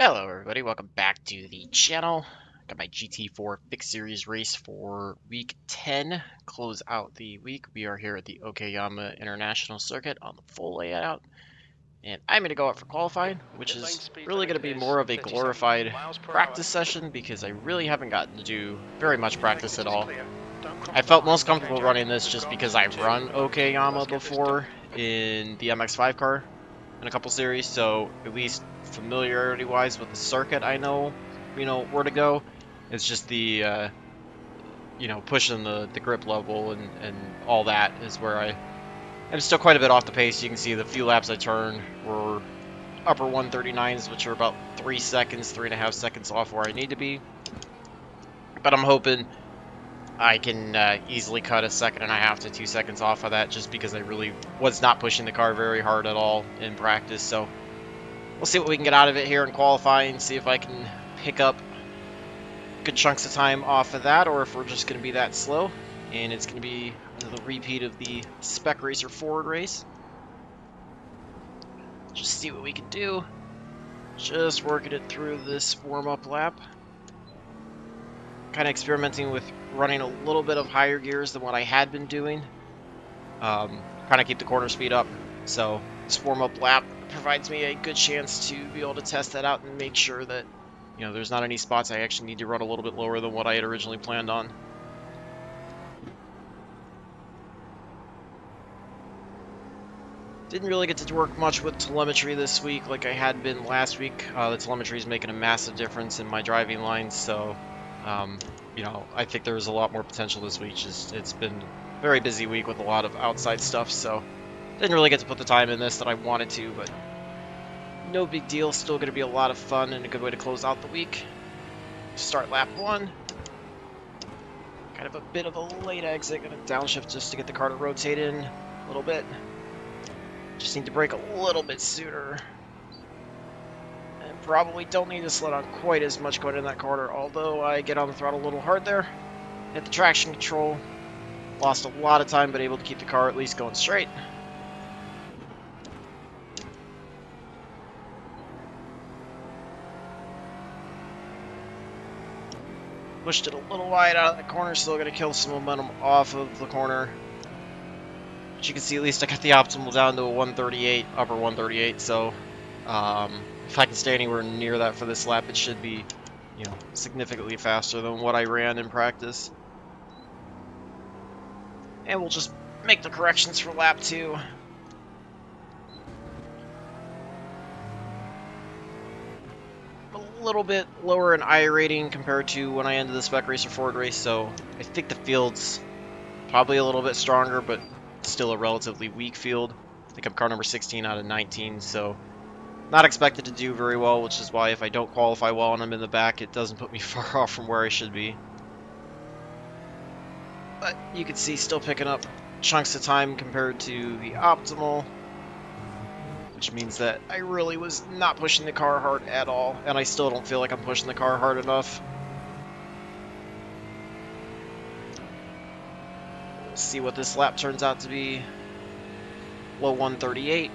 Hello everybody, welcome back to the channel. Got my GT4 Fix Series race for week 10. Close out the week. We are here at the Okayama International Circuit on the full layout. And I'm going to go out for qualifying, which is really going to be more of a glorified practice session because I really haven't gotten to do very much practice at all. I felt most comfortable running this just because I run Okayama before in the MX-5 car in a couple series, so at least familiarity-wise with the circuit, I know, where to go. It's just the, pushing the grip level and all that is where I'm still quite a bit off the pace. You can see the few laps I turned were upper 139s, which are about 3 seconds, 3.5 seconds off where I need to be. But I'm hoping I can easily cut 1.5 to 2 seconds off of that just because I really was not pushing the car very hard at all in practice. So we'll see what we can get out of it here in qualifying, see if I can pick up good chunks of time off of that, or if we're just going to be that slow. And it's going to be the repeat of the Spec Racer Forward race. Just see what we can do. Just working it through this warm-up lap. Kind of experimenting with running a little bit of higher gears than what I had been doing. Kind of keep the corner speed up. So this warm-up lap provides me a good chance to be able to test that out and make sure that, there's not any spots I actually need to run a little bit lower than what I had originally planned on. Didn't really get to work much with telemetry this week like I had been last week. The telemetry is making a massive difference in my driving lines, so I think there's a lot more potential this week. Just it's been a very busy week with a lot of outside stuff, so didn't really get to put the time in this that I wanted to, but no big deal. Still going to be a lot of fun and a good way to close out the week. Start lap 1. Kind of a bit of a late exit. Going to downshift just to get the car to rotate in a little bit. Just need to brake a little bit sooner. And probably don't need to slow down quite as much going in that corner, although I get on the throttle a little hard there. Hit the traction control. Lost a lot of time, but able to keep the car at least going straight. Pushed it a little wide out of the corner, still going to kill some momentum off of the corner. But you can see at least I got the optimal down to a 138, upper 138, so if I can stay anywhere near that for this lap, it should be, significantly faster than what I ran in practice. And we'll just make the corrections for lap 2. A little bit lower in I rating compared to when I ended the Spec Racer Forward race, so I think the field's probably a little bit stronger, but still a relatively weak field. I think I'm car number 16 out of 19, so not expected to do very well, which is why if I don't qualify well and I'm in the back, it doesn't put me far off from where I should be. But you can see still picking up chunks of time compared to the optimal, which means that I really was not pushing the car hard at all, and I still don't feel like I'm pushing the car hard enough. We'll see what this lap turns out to be. Low 138.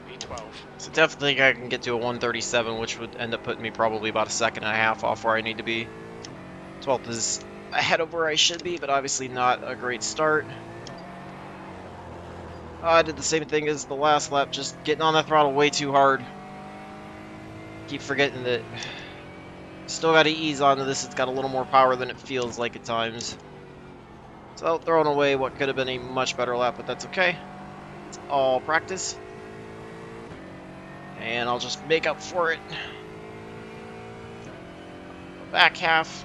V12. So definitely think I can get to a 137, which would end up putting me probably about 1.5 seconds off where I need to be. 12th is ahead of where I should be, but obviously not a great start. I did the same thing as the last lap, just getting on that throttle way too hard. Keep forgetting that still got to ease onto this. It's got a little more power than it feels like at times. So throwing away what could have been a much better lap, but that's okay. It's all practice. And I'll just make up for it. Back half.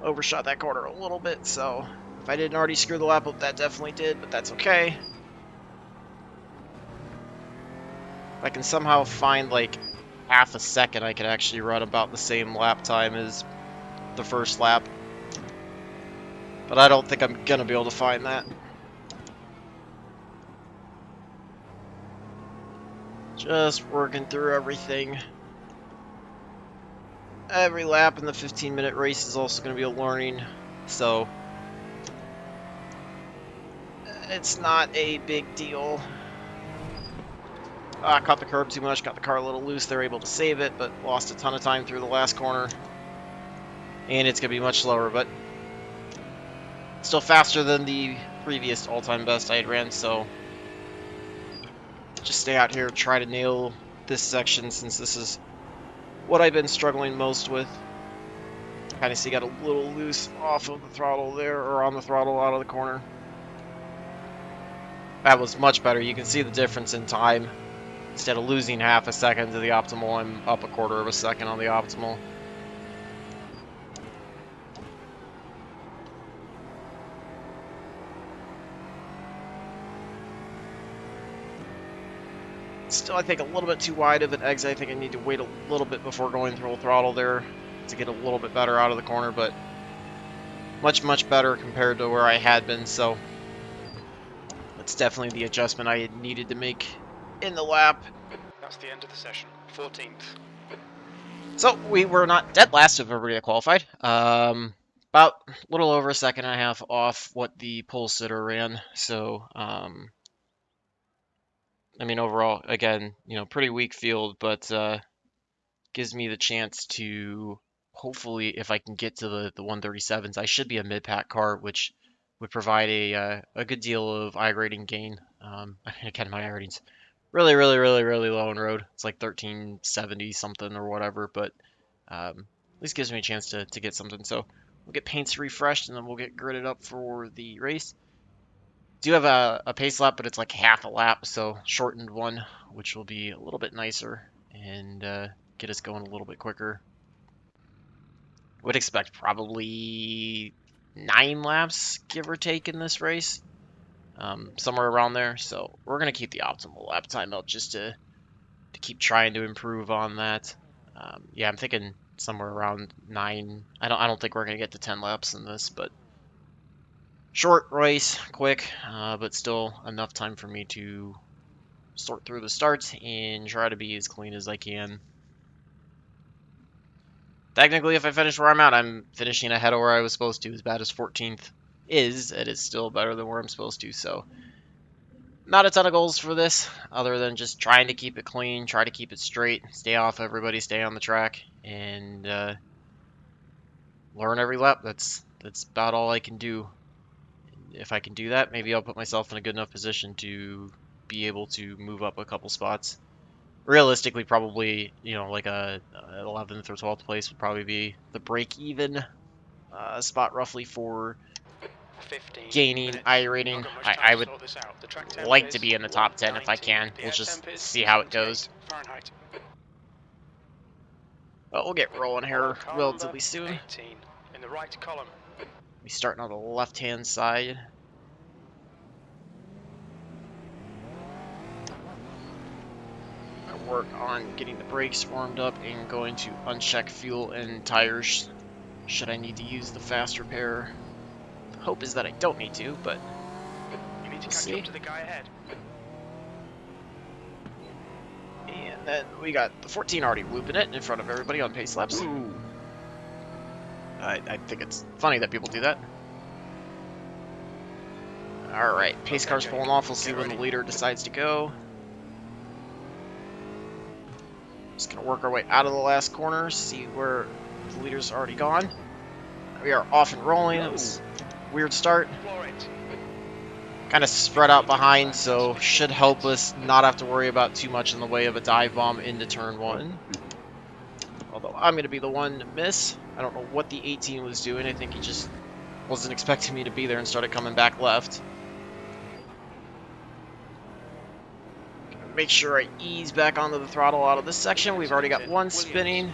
Overshot that corner a little bit, so if I didn't already screw the lap up, that definitely did, but that's okay. If I can somehow find like 1/2 second, I can actually run about the same lap time as the first lap. But I don't think I'm gonna be able to find that. Just working through everything. Every lap in the 15-minute race is also going to be a learning, so It's not a big deal. I caught the curb too much, got the car a little loose. They're able to save it, but lost a ton of time through the last corner. And it's going to be much slower, but still faster than the previous all-time best I had ran, so just stay out here, try to nail this section since this is what I've been struggling most with. Kind of see got a little loose off of the throttle there, or on the throttle out of the corner. That was much better. You can see the difference in time. Instead of losing half a second to the optimal, I'm up a quarter of a second on the optimal. Still, I think a little bit too wide of an exit. I think I need to wait a little bit before going through the throttle there to get a little bit better out of the corner, but much better compared to where I had been, so that's definitely the adjustment I had needed to make in the lap. That's the end of the session. 14th. So we were not dead last of everybody that qualified. About a little over a second and a half off what the pole sitter ran. So, I mean, overall, again, pretty weak field, but gives me the chance to hopefully, if I can get to the 137s, I should be a mid-pack car, which would provide a good deal of iRating gain. Again, my iRating's really low on road. It's like 1370 something or whatever, but at least gives me a chance to get something. So we'll get paints refreshed and then we'll get gridded up for the race. Do have a pace lap, but it's like half a lap, so shortened one, which will be a little bit nicer and get us going a little bit quicker. Would expect probably 9 laps, give or take, in this race. Somewhere around there. So we're going to keep the optimal lap time out just to keep trying to improve on that. Yeah, I'm thinking somewhere around 9. I don't think we're going to get to 10 laps in this, but short race, quick, but still enough time for me to sort through the starts and try to be as clean as I can. Technically, if I finish where I'm at, I'm finishing ahead of where I was supposed to. As bad as 14th is, it is still better than where I'm supposed to, so not a ton of goals for this, other than just trying to keep it clean, try to keep it straight, stay off everybody, stay on the track, and learn every lap. That's about all I can do. If I can do that, maybe I'll put myself in a good enough position to be able to move up a couple spots. Realistically, probably, like a 11th or 12th place would probably be the break-even spot roughly for 15 gaining minutes. iRating. Not got much time I to would sort this out. The track temp like to is be in the top 10 if I 190. can. The We'll air just temp is see how it 78 goes. Fahrenheit. But we'll get rolling Follow here car number relatively soon. 18 in the right column. We starting on the left-hand side. I work on getting the brakes warmed up and going to uncheck fuel and tires should I need to use the fast repair. Hope is that I don't need to, but You need to we'll catch see. up to the guy ahead. And then we got the 14 already looping it in front of everybody on pace laps. I think it's funny that people do that. Alright, pace car's pulling off. We'll see when the leader decides to go. Just gonna work our way out of the last corner, see where the leader's already gone. We are off and rolling. It was a weird start. Kind of spread out behind, so should help us not have to worry about too much in the way of a dive bomb into turn 1. Although I'm going to be the one to miss. I don't know what the 18 was doing. I think he just wasn't expecting me to be there and started coming back left. Make sure I ease back onto the throttle out of this section. We've already got one spinning.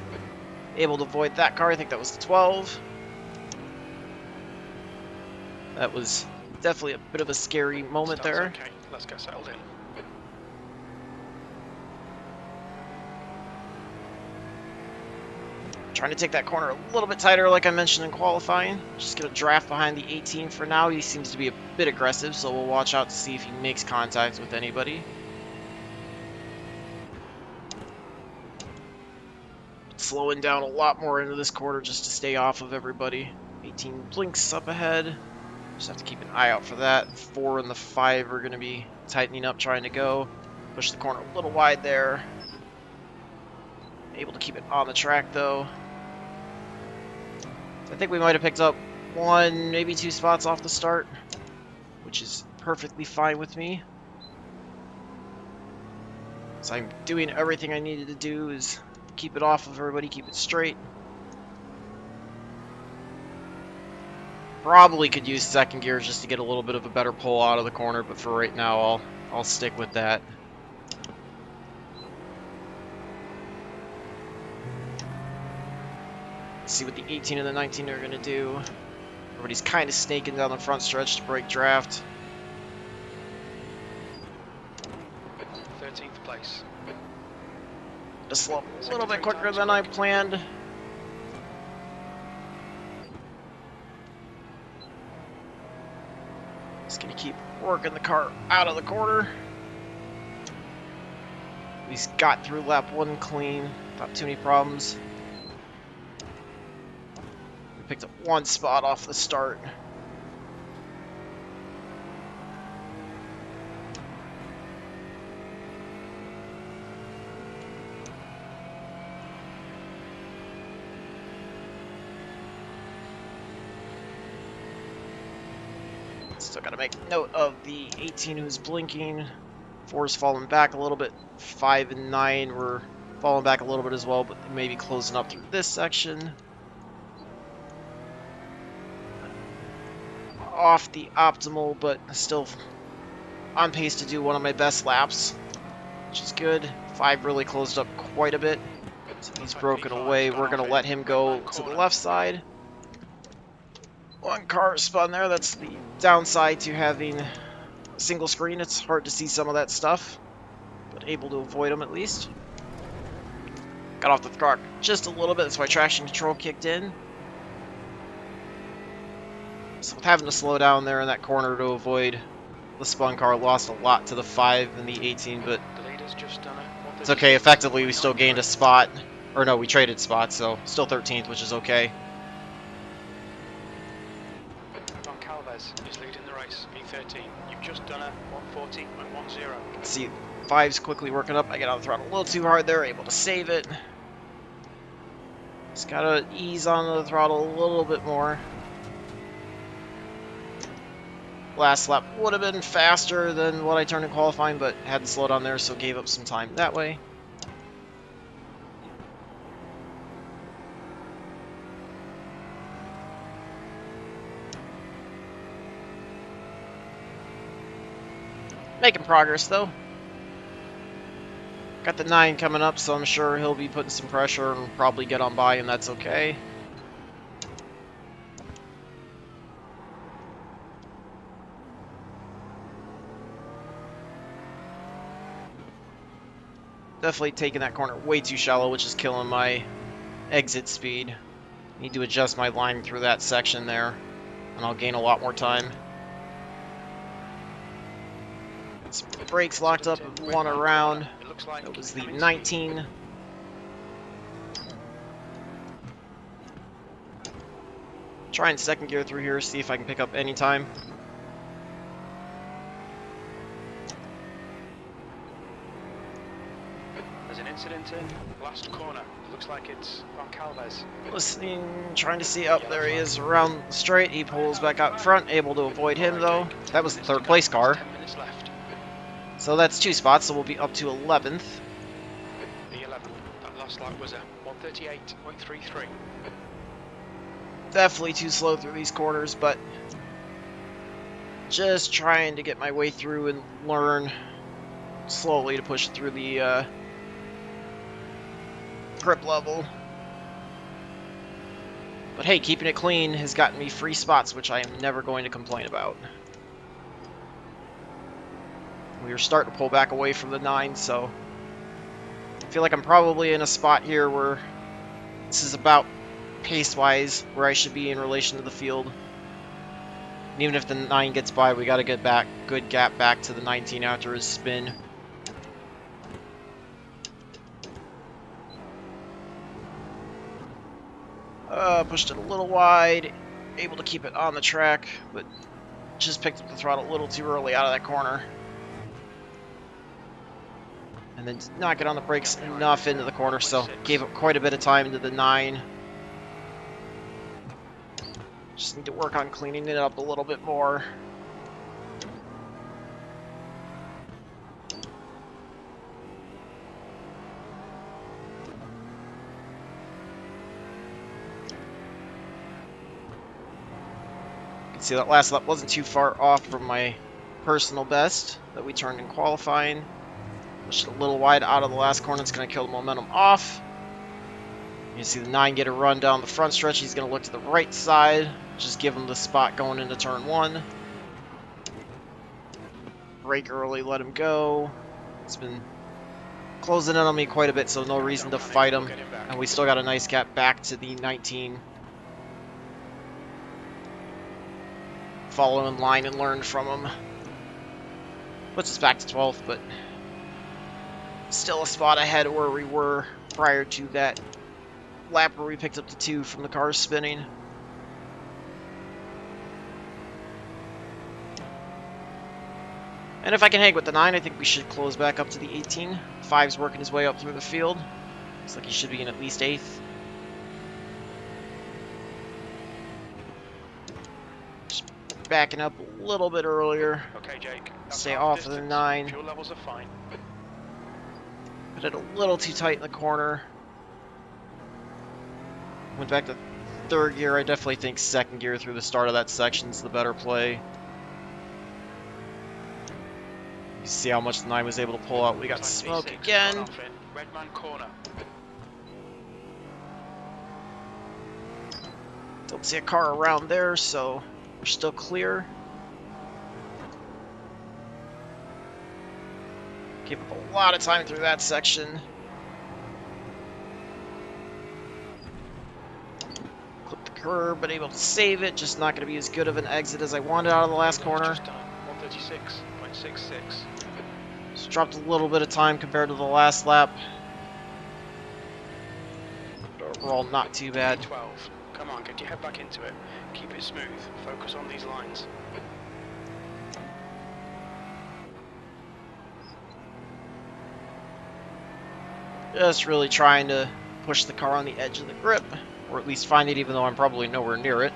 Able to avoid that car. I think that was the 12. That was definitely a bit of a scary moment there. Okay, let's get settled in. Trying to take that corner a little bit tighter like I mentioned in qualifying. Just going to draft behind the 18 for now. He seems to be a bit aggressive, so we'll watch out to see if he makes contact with anybody. Slowing down a lot more into this quarter just to stay off of everybody. 18 blinks up ahead. Just have to keep an eye out for that. 4 and the 5 are going to be tightening up, trying to go. Push the corner a little wide there. Able to keep it on the track, though. I think we might have picked up 1, maybe 2 spots off the start, which is perfectly fine with me. So I'm doing everything I needed to do is keep it off of everybody, keep it straight. Probably could use second gear just to get a little bit of a better pull out of the corner, but for right now I'll stick with that. Let's see what the 18 and the 19 are going to do. Everybody's kind of snaking down the front stretch to break draft. 13th place. Just slow up a little bit quicker than I planned. Just going to keep working the car out of the corner. At least got through lap 1 clean. Not too many problems. Picked up 1 spot off the start. Still got to make note of the 18 who's blinking. 4 is falling back a little bit. 5 and 9 were falling back a little bit as well, but maybe closing up through this section. Off the optimal, but still on pace to do one of my best laps, which is good. 5 really closed up quite a bit, so he's broken away. We're going to let him go to the left side. 1 car spun there. That's the downside to having a single screen. It's hard to see some of that stuff, but able to avoid them at least. Got off the car just a little bit, that's why traction control kicked in. So with having to slow down there in that corner to avoid the spun car, lost a lot to the 5 and the 18, but it's okay. Effectively, we still gained a spot. Or no, we traded spots, so still 13th, which is okay. Don Calvez is leading the race, P13. You've just done a 140.10. Let's see, 5's quickly working up. I get on the throttle a little too hard there, able to save it. Just gotta ease on the throttle a little bit more. Last lap would have been faster than what I turned in qualifying, but had to slow down there, so gave up some time that way. Making progress, though. Got the 9 coming up, so I'm sure he'll be putting some pressure and probably get on by, and that's okay. Definitely taking that corner way too shallow, which is killing my exit speed. Need to adjust my line through that section there, and I'll gain a lot more time. Brakes locked up with 1 around. That was the 19. Try and second gear through here, see if I can pick up any time. There's an incident in last corner. Looks like it's on Calvez. Listening, trying to see. Up there he is around straight. He pulls back out front, able to avoid him though. That was the 3rd place car. 10 minutes left. So that's 2 spots, so we'll be up to 11th. The 11th. That last lap was a 138.33. Definitely too slow through these corners, but just trying to get my way through and learn slowly to push through the grip level. But hey, keeping it clean has gotten me free spots, which I am never going to complain about. We are starting to pull back away from the 9, so I feel like I'm probably in a spot here where this is about pace-wise where I should be in relation to the field. And even if the 9 gets by, we got to get back, good gap back to the 19 after his spin. Pushed it a little wide, able to keep it on the track, but Just picked up the throttle a little too early out of that corner. And then did not get on the brakes enough into the corner, so gave up quite a bit of time into the 9. Just need to work on cleaning it up a little bit more. You can see that last lap wasn't too far off from my personal best that we turned in qualifying. Pushed a little wide out of the last corner. It's going to kill the momentum off. You can see the 9 get a run down the front stretch. He's going to look to the right side. Just give him the spot going into turn 1. Brake early, let him go. It's been closing in on me quite a bit, so no reason to fight him. And we still got a nice gap back to the 19. Follow in line and learn from him. Puts us back to 12th, but still a spot ahead of where we were prior to that lap where we picked up the 2 from the cars spinning. And if I can hang with the 9, I think we should close back up to the 18. 5's working his way up through the field. Looks like he should be in at least 8th. Just backing up a little bit earlier. Okay, Jake. Stay off of the 9. Fuel levels are fine. Put it a little too tight in the corner. Went back to 3rd gear. I definitely think 2nd gear through the start of that section is the better play. You see how much the 9 was able to pull out. We got smoke again. Redman corner. Don't see a car around there, so we're still clear. Gave up a lot of time through that section. Clipped the curb, but able to save it. Just not going to be as good of an exit as I wanted out of the last corner. 136.66. Just dropped a little bit of time compared to the last lap. But overall, not too bad. 12. Come on, get your head back into it. Keep it smooth. Focus on these lines. Just really trying to push the car on the edge of the grip, or at least find it even though I'm probably nowhere near it.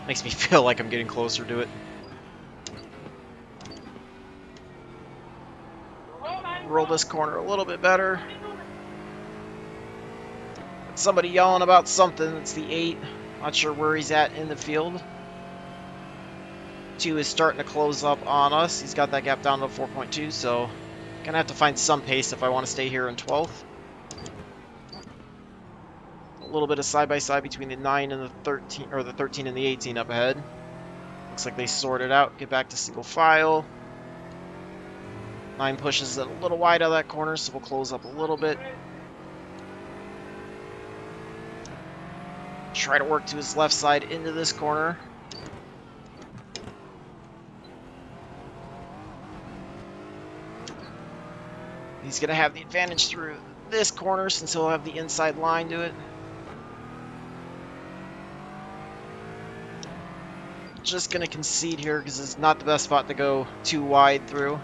Makes me feel like I'm getting closer to it. Roll this corner a little bit better. Somebody yelling about something. It's the 8. Not sure where he's at in the field. 2 is starting to close up on us. He's got that gap down to 4.2, so gonna have to find some pace if I want to stay here in 12th. A little bit of side-by-side between the 9 and the 13, or the 13 and the 18 up ahead. Looks like they sorted out. Get back to single file. 9 pushes it a little wide out of that corner, so we'll close up a little bit. Try to work to his left side into this corner. He's going to have the advantage through this corner since he'll have the inside line to it. Just going to concede here because it's not the best spot to go too wide through.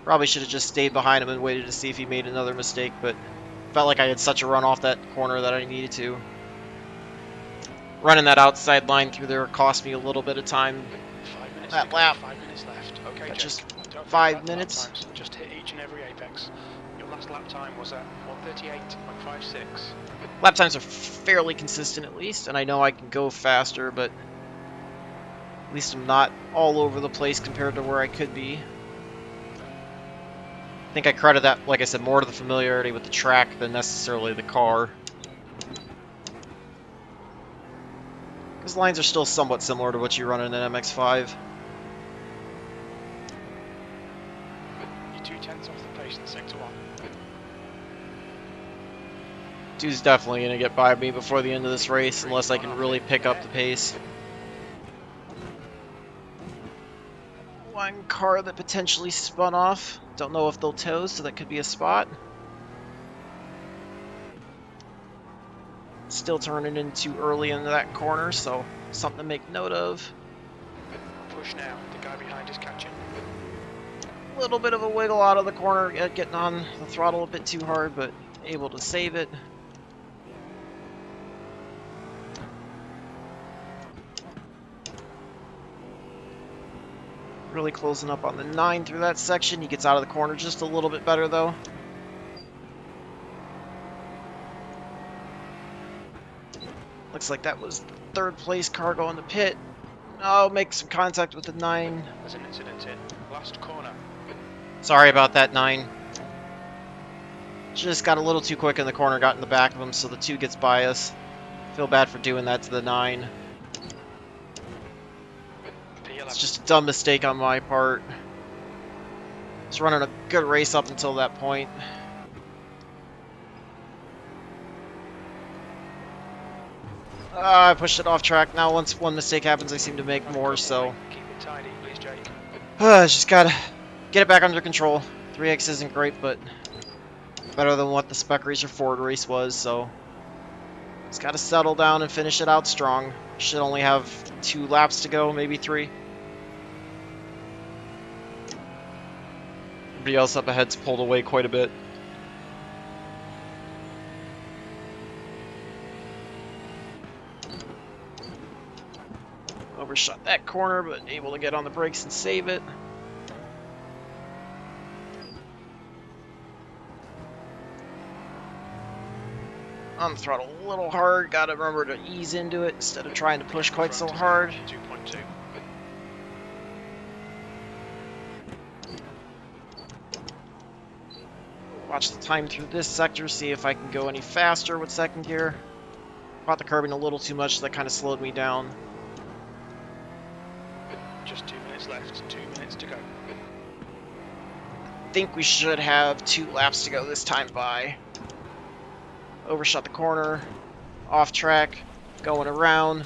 Probably should have just stayed behind him and waited to see if he made another mistake, but felt like I had such a run off that corner that I needed to. Running that outside line through there cost me a little bit of time. 5 minutes That lap. 5 minutes left. Okay, Jake. Just Don't 5 forget about minutes. lap times. Just hit each and every apex. Your last lap time was at 138.56. Lap times are fairly consistent at least, and I know I can go faster, but at least I'm not all over the place compared to where I could be. I think I credit that, like I said, more to the familiarity with the track than necessarily the car. Because lines are still somewhat similar to what you run in an MX-5. You're 2/10 off the pace in sector 1. 2's definitely going to get by me before the end of this race unless I can really pick up the pace. One car that potentially spun off. Don't know if they'll tow, so that could be a spot. Still turning in too early into that corner, so something to make note of. push now. The guy behind is catching. A little bit of a wiggle out of the corner, getting on the throttle a bit too hard, but able to save it. Really closing up on the 9 through that section. He gets out of the corner just a little bit better, though. Looks like that was the third place car going to pit. Oh, make some contact with the 9. There's an incident in last corner. Sorry about that, 9. Just got a little too quick in the corner, got in the back of him, so the 2 gets by us. Feel bad for doing that to the 9. It's just a dumb mistake on my part. Just running a good race up until that point. I pushed it off track. Now once one mistake happens, I seem to make more, so... Keep it tidy, please, Jake. Just gotta get it back under control. 3X isn't great, but better than what the Spec Racer Ford race was, so... Just gotta settle down and finish it out strong. Should only have 2 laps to go, maybe 3. Everybody else up ahead's pulled away quite a bit. Overshot that corner, but able to get on the brakes and save it. On the throttle a little hard, gotta remember to ease into it instead of trying to push quite so hard. 2.2. Watch the time through this sector, see if I can go any faster with second gear. Caught the curbing a little too much, so that kind of slowed me down. Just 2 minutes left, 2 minutes to go. I think we should have 2 laps to go this time by. Overshot the corner, off track, going around,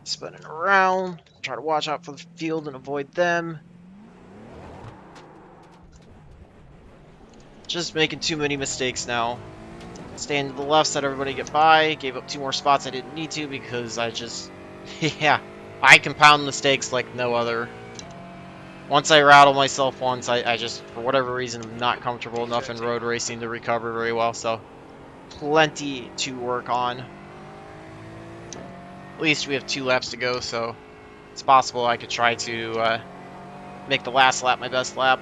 spinning around, try to watch out for the field and avoid them. Just making too many mistakes now. Staying to the left, let everybody get by, gave up 2 more spots I didn't need to because I just, yeah, I compound mistakes like no other. Once I rattle myself once, I just, for whatever reason, am not comfortable enough in road racing to recover very well, so plenty to work on. At least we have 2 laps to go, so it's possible I could try to make the last lap my best lap.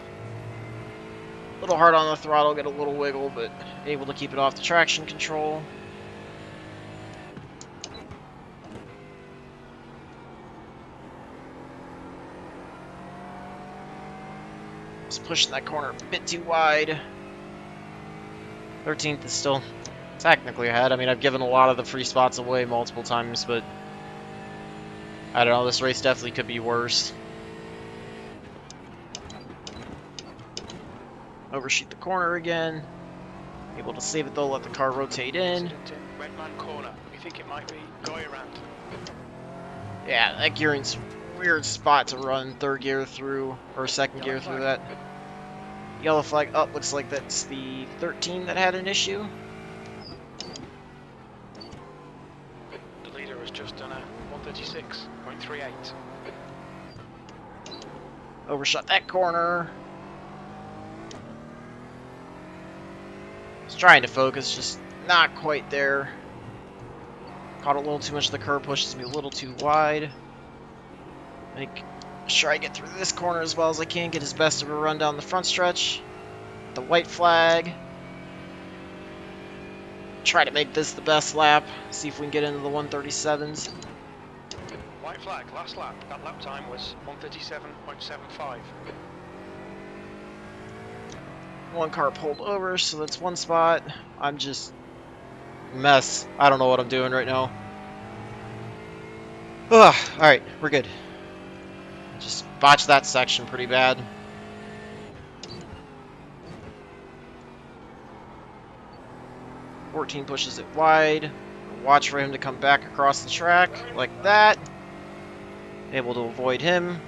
A little hard on the throttle, get a little wiggle, but able to keep it off the traction control. Just pushing that corner a bit too wide. 13th is still technically ahead. I mean, I've given a lot of the free spots away multiple times, but I don't know, this race definitely could be worse. Overshoot the corner again. Able to save it though, let the car rotate in. Red man corner. We think it might be going around. Yeah, that gearing's a weird spot to run third gear through, or second gear through that. Yellow flag up, looks like that's the 13 that had an issue. The leader has just done a 136.38. Overshot that corner. Was trying to focus, just not quite there. Caught a little too much of the curb, pushes me a little too wide. Make sure I get through this corner as well as I can, get as best of a run down the front stretch. The white flag. Try to make this the best lap. See if we can get into the 137s. White flag, last lap. That lap time was 137.75. One car pulled over, so that's 1 spot. I'm just a mess. I don't know what I'm doing right now. Ugh, alright, we're good. Just botched that section pretty bad. .14 pushes it wide. Watch for him to come back across the track like that. Able to avoid him.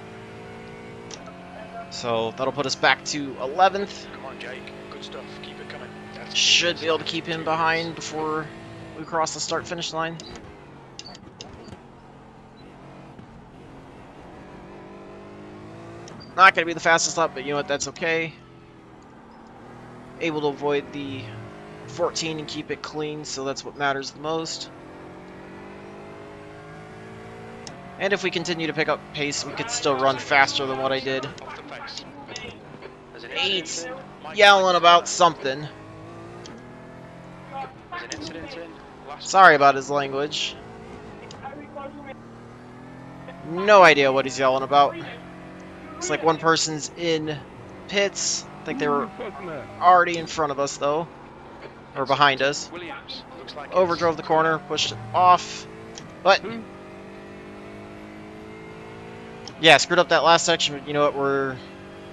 So that'll put us back to 11th. Come on, Jake. Good stuff. Keep it coming. Should be able to keep him behind before we cross the start-finish line. Not going to be the fastest lap, but you know what, that's okay. Able to avoid the 14 and keep it clean, so that's what matters the most. And if we continue to pick up pace, we could still run faster than what I did. 8 yelling about something. Sorry about his language. No idea what he's yelling about. Looks like one person's in pits. I think they were already in front of us, though. Or behind us. Overdrove the corner, pushed it off. But, yeah, screwed up that last section, but you know what, we're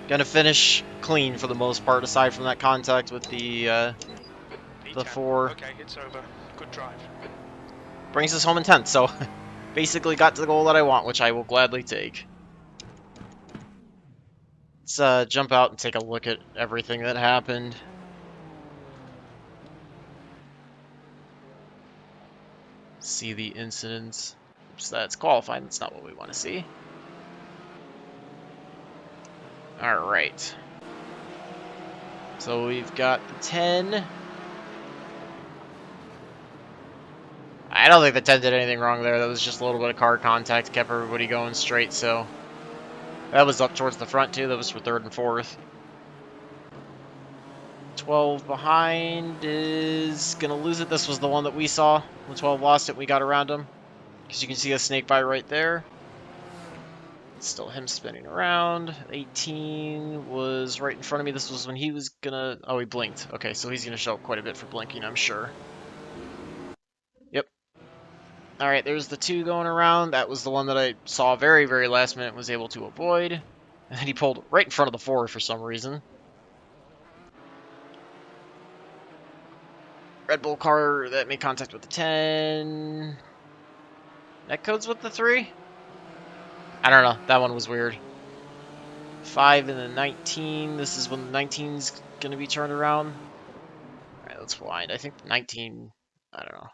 gonna finish clean for the most part, aside from that contact with the 4. Okay, it's over. Good drive. Brings us home in 10th, so basically got to the goal that I want, which I will gladly take. Let's jump out and take a look at everything that happened. See the incidents. Oops, that's qualifying. That's not what we want to see. Alright. So we've got the 10. I don't think the 10 did anything wrong there. That was just a little bit of car contact. Kept everybody going straight, so... That was up towards the front, too. That was for 3rd and 4th. 12 behind is gonna lose it. This was the one that we saw. When 12 lost it, we got around him. Because you can see a snake bite right there. It's still him spinning around. 18 was right in front of me. This was when he was gonna... Oh, he blinked. Okay, so he's gonna show up quite a bit for blinking, I'm sure. Yep. Alright, there's the 2 going around. That was the one that I saw very, very last minute, was able to avoid. And then he pulled right in front of the 4 for some reason. Red Bull car that made contact with the 10. Netcodes with the 3? I don't know. That one was weird. 5 and the 19. This is when the 19's going to be turned around. Alright, let's rewind. I think the 19... I don't know.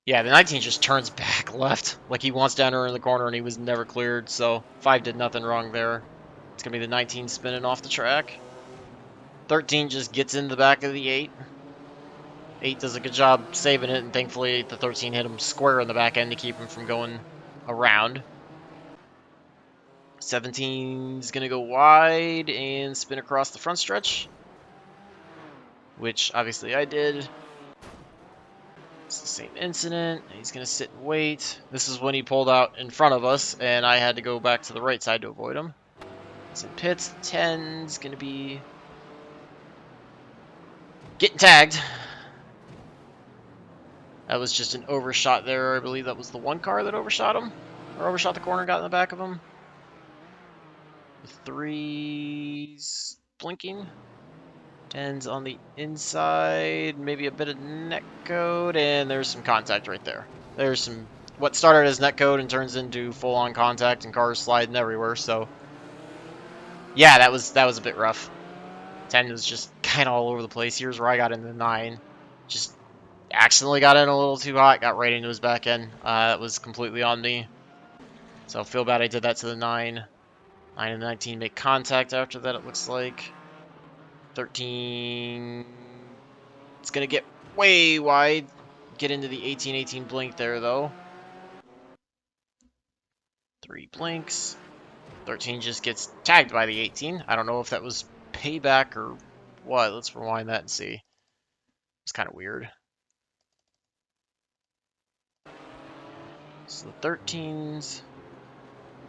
Yeah, the 19 just turns back left. Like he wants to enter in the corner and he was never cleared. So 5 did nothing wrong there. It's going to be the 19 spinning off the track. 13 just gets in the back of the 8. 8 does a good job saving it, and thankfully the 13 hit him square in the back end to keep him from going around. 17's going to go wide and spin across the front stretch, which obviously I did. It's the same incident. He's going to sit and wait. This is when he pulled out in front of us, and I had to go back to the right side to avoid him. He's in pits. 10's going to be getting tagged. That was just an overshot there. I believe that was the 1 car that overshot him. Or overshot the corner, got in the back of him. The 3's blinking. 10's on the inside. Maybe a bit of netcode. And there's some contact right there. There's some... What started as netcode and turns into full-on contact and cars sliding everywhere. So, yeah, that was a bit rough. 10 was just kind of all over the place. Here's where I got into 9. Just accidentally got in a little too hot, got right into his back end. That was completely on me. So I feel bad I did that to the 9. 9 and 19 make contact after that, it looks like. 13... It's going to get way wide. Get into the 18-18 blink there, though. 3 blinks. 13 just gets tagged by the 18. I don't know if that was payback or what. Let's rewind that and see. It's kind of weird. So the 13's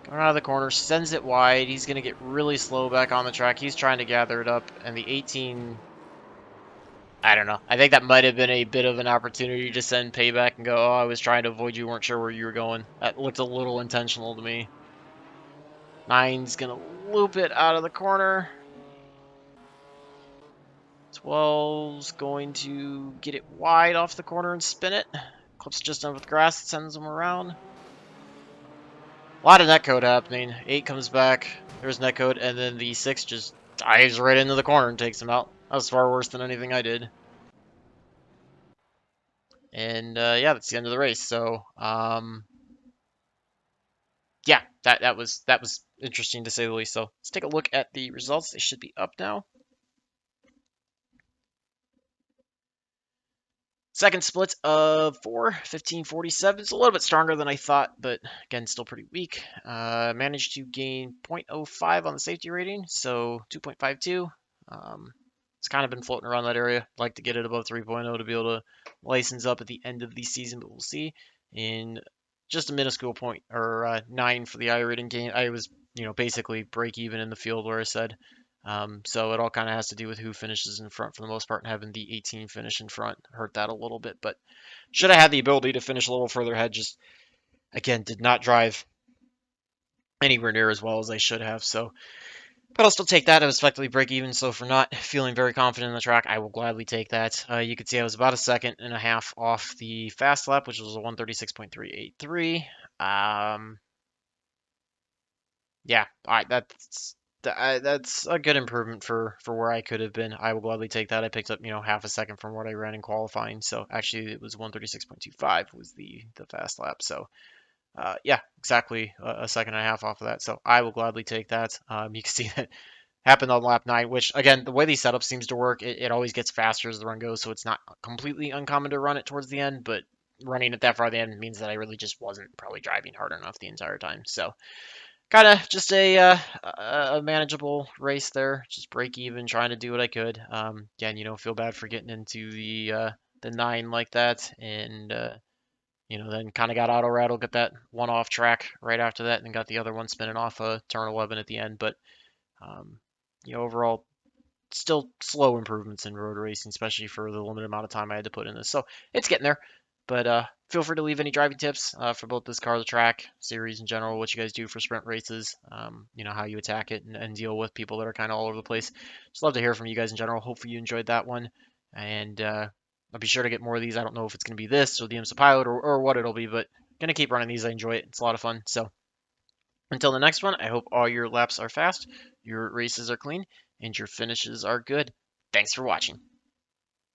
going out of the corner, sends it wide. He's going to get really slow back on the track. He's trying to gather it up. And the 18, I don't know. I think that might have been a bit of an opportunity to send payback and go, oh, I was trying to avoid you, weren't sure where you were going. That looked a little intentional to me. 9's going to loop it out of the corner. 12's going to get it wide off the corner and spin it. Clips just under the grass, sends them around. A lot of netcode happening. 8 comes back. There's netcode, and then the 6 just dives right into the corner and takes him out. That was far worse than anything I did. And yeah, that's the end of the race. So yeah, that was interesting to say the least. So let's take a look at the results. They should be up now. Second split of 4:15:47. It's a little bit stronger than I thought, but again, still pretty weak. Managed to gain 0.05 on the safety rating, so 2.52. It's kind of been floating around that area. Like to get it above 3.0 to be able to license up at the end of the season, but we'll see. In just a minuscule point, or 9 for the iRating gain. I was, basically break even in the field where I said. So it all kind of has to do with who finishes in front for the most part, and having the 18 finish in front hurt that a little bit. But should have had the ability to finish a little further ahead. Just again, did not drive anywhere near as well as I should have. So, but I'll still take that. I was effectively break even. So for not feeling very confident in the track, I will gladly take that. You can see I was about a second and a half off the fast lap, which was a 136.383. Yeah, that's a good improvement for where I could have been. I will gladly take that. I picked up, half a second from what I ran in qualifying. So actually, it was 136.25 was the fast lap. So yeah, exactly a second and a half off of that. So I will gladly take that. You can see that happened on lap 9, which again, the way these setups seems to work, it always gets faster as the run goes. So it's not completely uncommon to run it towards the end, but running it that far at the end means that I really just wasn't probably driving hard enough the entire time. So kind of just a manageable race there, just break even, trying to do what I could. Again, feel bad for getting into the 9 like that, and then kind of got auto rattle, got that one off track right after that, and then got the other one spinning off turn 11 at the end. But um, overall, still slow improvements in road racing, especially for the limited amount of time I had to put in this. So it's getting there. But feel free to leave any driving tips for both this car, the track, series in general, what you guys do for sprint races, how you attack it and deal with people that are kind of all over the place. Just love to hear from you guys in general. Hopefully you enjoyed that one. And I'll be sure to get more of these. I don't know if it's going to be this or the IMSA Pilot or what it'll be, but going to keep running these. I enjoy it. It's a lot of fun. So until the next one, I hope all your laps are fast, your races are clean, and your finishes are good. Thanks for watching.